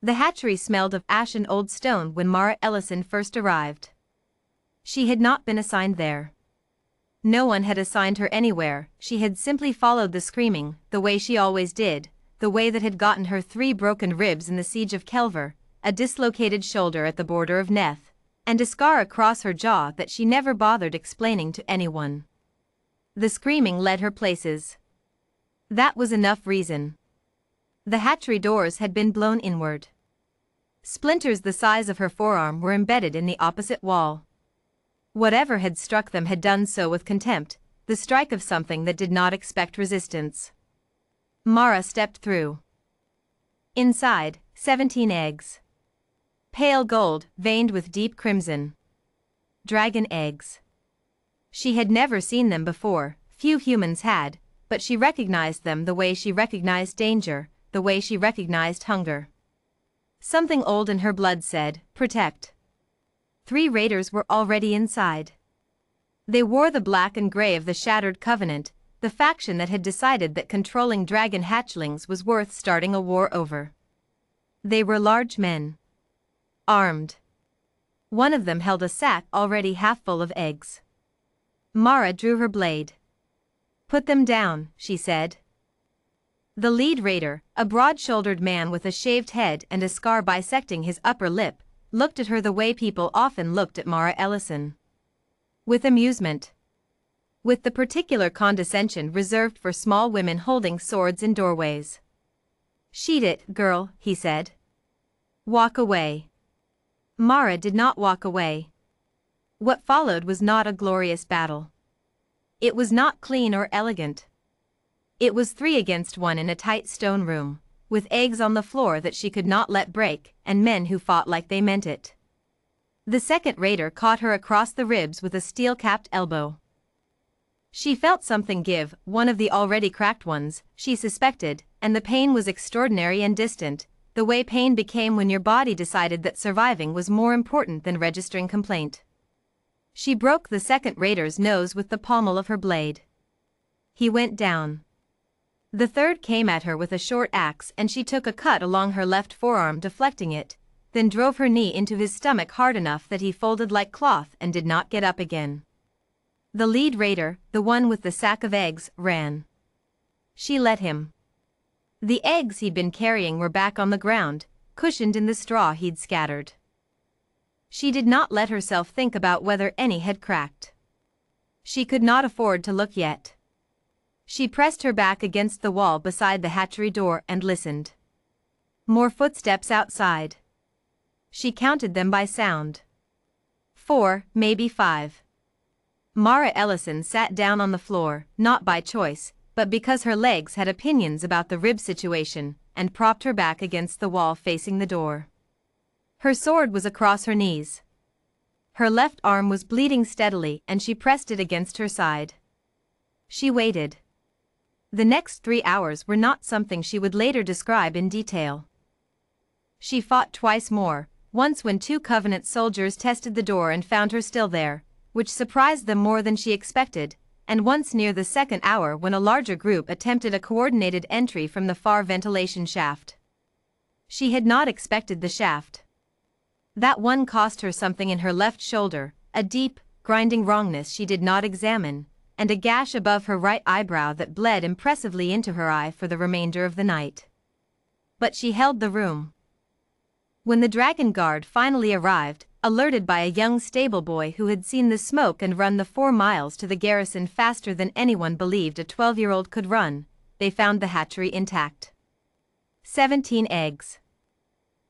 The hatchery smelled of ash and old stone when Mara Ellison first arrived. She had not been assigned there. No one had assigned her anywhere, she had simply followed the screaming, the way she always did, the way that had gotten her 3 broken ribs in the siege of Kelver, a dislocated shoulder at the border of Neth, and a scar across her jaw that she never bothered explaining to anyone. The screaming led her places. That was enough reason. The hatchery doors had been blown inward. Splinters the size of her forearm were embedded in the opposite wall. Whatever had struck them had done so with contempt, the strike of something that did not expect resistance. Mara stepped through. Inside, 17 eggs. Pale gold, veined with deep crimson. Dragon eggs. She had never seen them before, few humans had, but she recognized them the way she recognized danger, the way she recognized hunger. Something old in her blood said, "Protect." 3 raiders were already inside. They wore the black and gray of the Shattered Covenant, the faction that had decided that controlling dragon hatchlings was worth starting a war over. They were large men. Armed. One of them held a sack already half full of eggs. Mara drew her blade. "Put them down," she said. The lead raider, a broad-shouldered man with a shaved head and a scar bisecting his upper lip, looked at her the way people often looked at Mara Ellison. With amusement. With the particular condescension reserved for small women holding swords in doorways. "Sheet it, girl," he said. "Walk away." Mara did not walk away. What followed was not a glorious battle. It was not clean or elegant. It was 3 against 1 in a tight stone room, with eggs on the floor that she could not let break, and men who fought like they meant it. The second raider caught her across the ribs with a steel-capped elbow. She felt something give, one of the already cracked ones, she suspected, and the pain was extraordinary and distant, the way pain became when your body decided that surviving was more important than registering complaint. She broke the second raider's nose with the pommel of her blade. He went down. The third came at her with a short axe and she took a cut along her left forearm, deflecting it, then drove her knee into his stomach hard enough that he folded like cloth and did not get up again. The lead raider, the one with the sack of eggs, ran. She let him. The eggs he'd been carrying were back on the ground, cushioned in the straw he'd scattered. She did not let herself think about whether any had cracked. She could not afford to look yet. She pressed her back against the wall beside the hatchery door and listened. More footsteps outside. She counted them by sound. 4, maybe 5. Mara Ellison sat down on the floor, not by choice, but because her legs had opinions about the rib situation, and propped her back against the wall facing the door. Her sword was across her knees. Her left arm was bleeding steadily and she pressed it against her side. She waited. The next 3 hours were not something she would later describe in detail. She fought twice more, once when 2 Covenant soldiers tested the door and found her still there, which surprised them more than she expected, and once near the 2nd hour when a larger group attempted a coordinated entry from the far ventilation shaft. She had not expected the shaft. That one cost her something in her left shoulder, a deep, grinding wrongness she did not examine, and a gash above her right eyebrow that bled impressively into her eye for the remainder of the night. But she held the room. When the Dragon Guard finally arrived, alerted by a young stable boy who had seen the smoke and run the 4 miles to the garrison faster than anyone believed a 12-year-old could run, they found the hatchery intact. 17 eggs.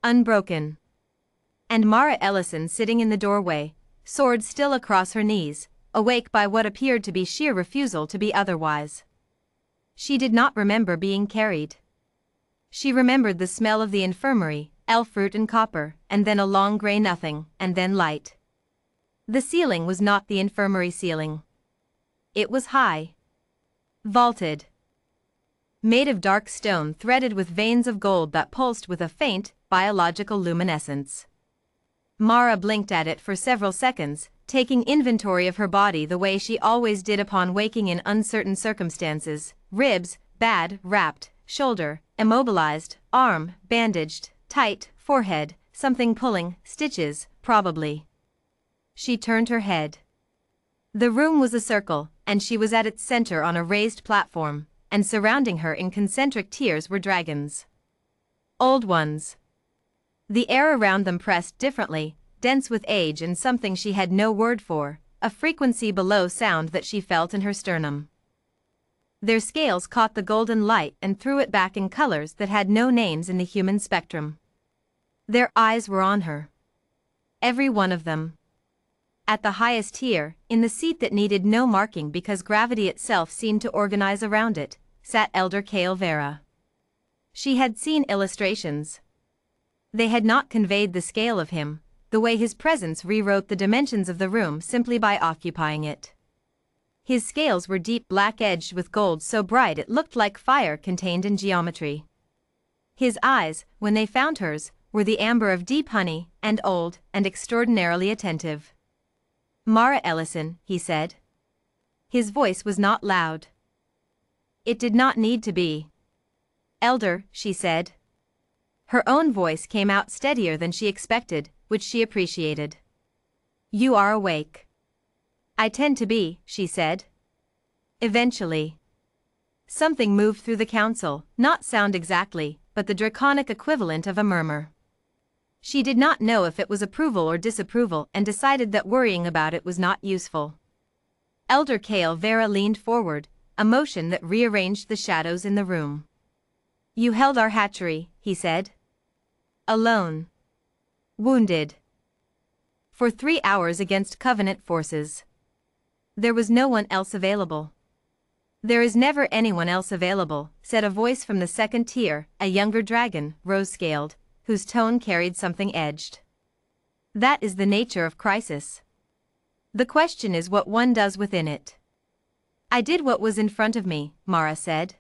Unbroken. And Mara Ellison sitting in the doorway, sword still across her knees, awake by what appeared to be sheer refusal to be otherwise. She did not remember being carried. She remembered the smell of the infirmary, elf root and copper, and then a long gray nothing, and then light. The ceiling was not the infirmary ceiling. It was high. Vaulted. Made of dark stone threaded with veins of gold that pulsed with a faint, biological luminescence. Mara blinked at it for several seconds, taking inventory of her body the way she always did upon waking in uncertain circumstances: ribs, bad, wrapped, shoulder, immobilized, arm, bandaged, tight, forehead, something pulling, stitches, probably. She turned her head. The room was a circle, and she was at its center on a raised platform, and surrounding her in concentric tiers were dragons. Old ones. The air around them pressed differently, dense with age and something she had no word for, a frequency below sound that she felt in her sternum. Their scales caught the golden light and threw it back in colors that had no names in the human spectrum. Their eyes were on her. Every one of them. At the highest tier, in the seat that needed no marking because gravity itself seemed to organize around it, sat Elder Kael Vera. She had seen illustrations. They had not conveyed the scale of him, the way his presence rewrote the dimensions of the room simply by occupying it. His scales were deep black-edged with gold so bright it looked like fire contained in geometry. His eyes, when they found hers, were the amber of deep honey, and old, and extraordinarily attentive. "Mara Ellison," he said. His voice was not loud. It did not need to be. "Elder," she said. Her own voice came out steadier than she expected, which she appreciated. "You are awake." "I tend to be," she said. Eventually. Something moved through the council, not sound exactly, but the draconic equivalent of a murmur. She did not know if it was approval or disapproval and decided that worrying about it was not useful. Elder Kael Vera leaned forward, a motion that rearranged the shadows in the room. "You held our hatchery," he said. "Alone. Wounded. For 3 hours against Covenant forces. There was no one else available." "There is never anyone else available," said a voice from the second tier, a younger dragon, rose-scaled, whose tone carried something edged. "That is the nature of crisis. The question is what one does within it." "I did what was in front of me," Mara said.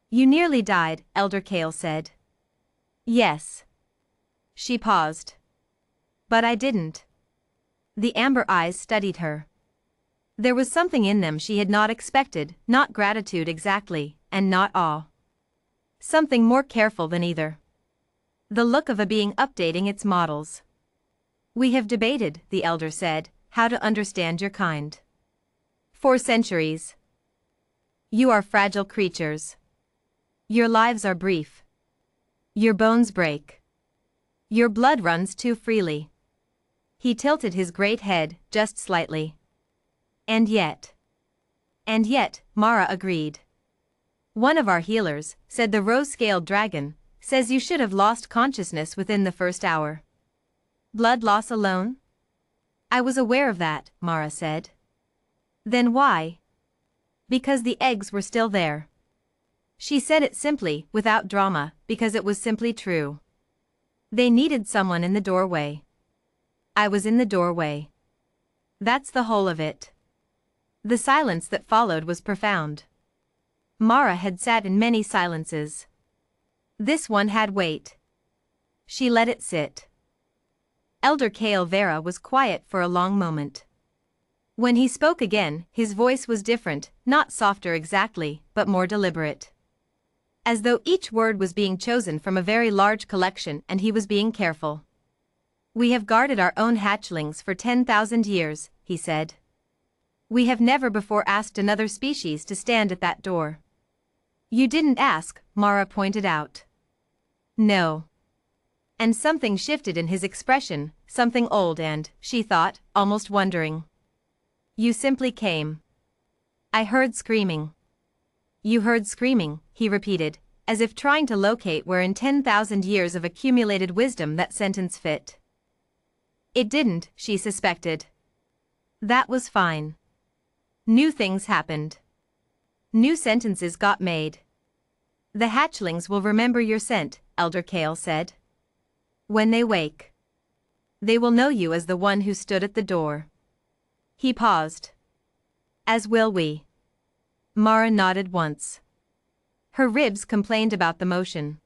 "You nearly died," Elder Kael said. "Yes." She paused. "But I didn't." The amber eyes studied her. There was something in them she had not expected, not gratitude exactly, and not awe. Something more careful than either. The look of a being updating its models. "We have debated," the elder said, "how to understand your kind. For centuries. You are fragile creatures. Your lives are brief. Your bones break. Your blood runs too freely." He tilted his great head, just slightly. "And yet." "And yet," Mara agreed. "One of our healers," said the rose-scaled dragon, "says you should have lost consciousness within the first hour." "Blood loss alone?" "I was aware of that," Mara said. "Then why?" "Because the eggs were still there." She said it simply, without drama, because it was simply true. They needed someone in the doorway. I was in the doorway. That's the whole of it. The silence that followed was profound. Mara had sat in many silences. This one had weight. She let it sit. Elder Kael Vera was quiet for a long moment. When he spoke again, his voice was different, not softer exactly, but more deliberate. As though each word was being chosen from a very large collection and he was being careful. "We have guarded our own hatchlings for 10,000 years, he said. "We have never before asked another species to stand at that door." "You didn't ask," Mara pointed out. "No." And something shifted in his expression, something old and, she thought, almost wondering. "You simply came." "I heard screaming." "You heard screaming," he repeated, as if trying to locate where in 10,000 years of accumulated wisdom that sentence fit. It didn't, she suspected. That was fine. New things happened. New sentences got made. "The hatchlings will remember your scent," Elder Kael said. "When they wake. They will know you as the one who stood at the door." He paused. "As will we." Mara nodded once. Her ribs complained about the motion.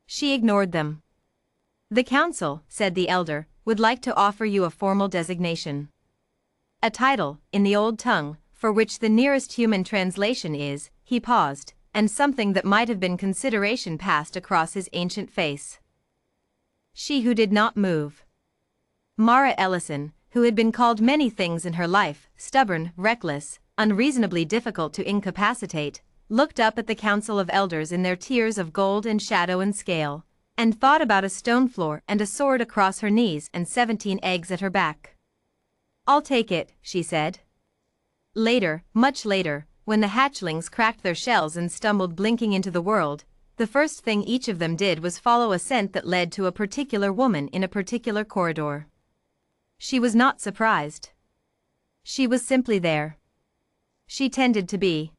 She ignored them. "The council," said the elder, "would like to offer you a formal designation. A title, in the old tongue, for which the nearest human translation is," he paused, and something that might have been consideration passed across his ancient face. she who did not move. Mara Ellison, who had been called many things in her life, stubborn, reckless, unreasonably difficult to incapacitate, looked up at the council of elders in their tiers of gold and shadow and scale, and thought about a stone floor and a sword across her knees and 17 eggs at her back. "I'll take it," she said. Later, much later, when the hatchlings cracked their shells and stumbled blinking into the world, the first thing each of them did was follow a scent that led to a particular woman in a particular corridor. She was not surprised. She was simply there. She tended to be.